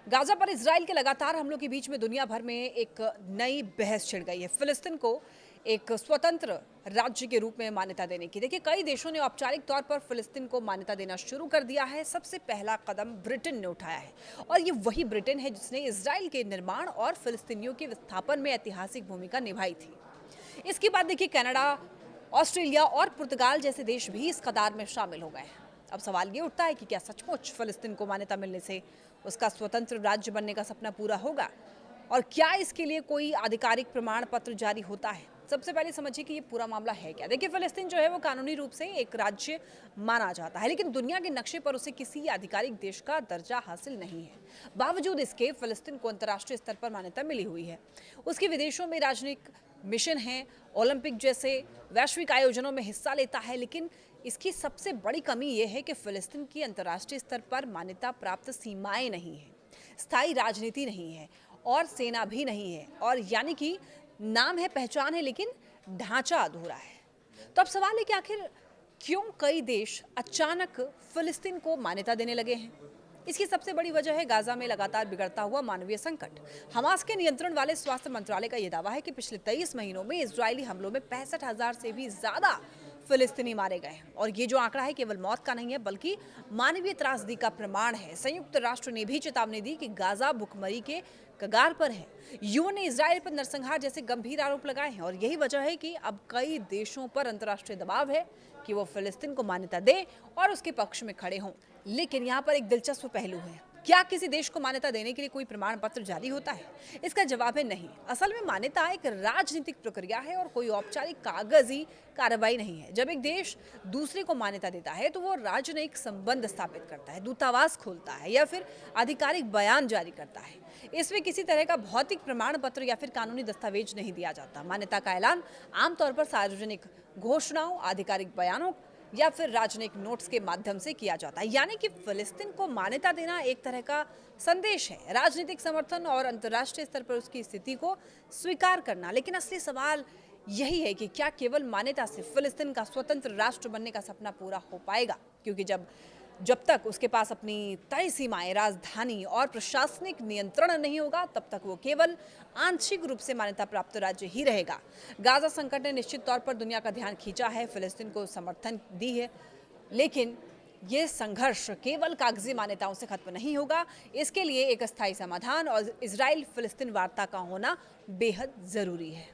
Gaza पर Israel के लगातार हमलों के बीच में दुनिया भर में एक नई बहस छिड़ गई है। फिलिस्तीन को एक स्वतंत्र राज्य के रूप में मान्यता देने की। देखिए, कई देशों ने औपचारिक तौर पर फिलिस्तीन को मान्यता देना शुरू कर दिया है। सबसे पहला कदम ब्रिटेन ने उठाया है और ये वही ब्रिटेन है जिसने इजराइल के निर्माण और फिलिस्तीनियों के विस्थापन में ऐतिहासिक भूमिका निभाई थी। इसके बाद देखिए, कनाडा, ऑस्ट्रेलिया और पुर्तगाल जैसे देश भी इस कतार में शामिल हो गए हैं। अब सवाल ये उठता है कि क्या सचमुच फिलिस्तीन को मान्यता मिलने से उसका स्वतंत्र राज्य बनने का सपना पूरा होगा, और क्या इसके लिए कोई आधिकारिक प्रमाण पत्र जारी होता है? सबसे पहले समझिए कि ये पूरा मामला है क्या। देखिए, फिलिस्तीन जो है वो कानूनी रूप से एक राज्य माना जाता है, लेकिन दुनिया के नक्शे पर उसे किसी आधिकारिक देश का दर्जा हासिल नहीं है। बावजूद इसके फिलिस्तीन को अंतर्राष्ट्रीय स्तर पर मान्यता मिली हुई है। उसके विदेशों में राजनयिक मिशन है, ओलंपिक जैसे वैश्विक आयोजनों में हिस्सा लेता है, लेकिन इसकी सबसे बड़ी कमी यह है कि फिलिस्तीन की अंतर्राष्ट्रीय स्तर पर मान्यता प्राप्त सीमाएं नहीं है, स्थायी राजनीति नहीं है और सेना भी नहीं है, और यानी कि नाम है, पहचान है, लेकिन ढांचा अधूरा है। तो अब सवाल है कि आखिर क्यों कई देश अचानक फिलिस्तीन को मान्यता देने लगे हैं? इसकी सबसे बड़ी वजह है गाजा में लगातार बिगड़ता हुआ मानवीय संकट। हमास के नियंत्रण वाले स्वास्थ्य मंत्रालय का यह दावा है कि पिछले 23 महीनों में इजरायली हमलों में 65,000 से भी ज्यादा फिलिस्तीनी मारे गए हैं, और ये जो आंकड़ा है केवल मौत का नहीं है बल्कि मानवीय त्रासदी का प्रमाण है। संयुक्त राष्ट्र ने भी चेतावनी दी कि गाजा भुखमरी के कगार पर है। यूएन ने इजरायल पर नरसंहार जैसे गंभीर आरोप लगाए हैं, और यही वजह है कि अब कई देशों पर अंतर्राष्ट्रीय दबाव है कि वो फिलिस्तीन को मान्यता दे और उसके पक्ष में खड़े हों। लेकिन यहाँ पर एक दिलचस्प पहलू है, क्या किसी देश को मान्यता देने के लिए कोई प्रमाण पत्र जारी होता है? इसका जवाब है नहीं। असल में मान्यता एक राजनीतिक प्रक्रिया है और कोई औपचारिक कागजी कार्रवाई नहीं है। जब एक देश दूसरे को मान्यता देता है तो वो राजनयिक संबंध स्थापित करता है, दूतावास खोलता है या फिर आधिकारिक बयान जारी करता है। इसमें किसी तरह का भौतिक प्रमाण पत्र या फिर कानूनी दस्तावेज नहीं दिया जाता। मान्यता का ऐलान आमतौर पर सार्वजनिक घोषणाओं, आधिकारिक बयानों या फिर राजनयिक नोट्स के माध्यम से किया जाता है। यानी कि फिलिस्तीन को मान्यता देना एक तरह का संदेश है, राजनीतिक समर्थन और अंतर्राष्ट्रीय स्तर पर उसकी स्थिति को स्वीकार करना। लेकिन असली सवाल यही है कि क्या केवल मान्यता से फिलिस्तीन का स्वतंत्र राष्ट्र बनने का सपना पूरा हो पाएगा? क्योंकि जब तक उसके पास अपनी तय सीमाएं, राजधानी और प्रशासनिक नियंत्रण नहीं होगा, तब तक वो केवल आंशिक रूप से मान्यता प्राप्त राज्य ही रहेगा। गाजा संकट ने निश्चित तौर पर दुनिया का ध्यान खींचा है, फिलिस्तीन को समर्थन दी है, लेकिन ये संघर्ष केवल कागजी मान्यताओं से खत्म नहीं होगा। इसके लिए एक अस्थायी समाधान और इजराइल फिलिस्तीन वार्ता का होना बेहद जरूरी है।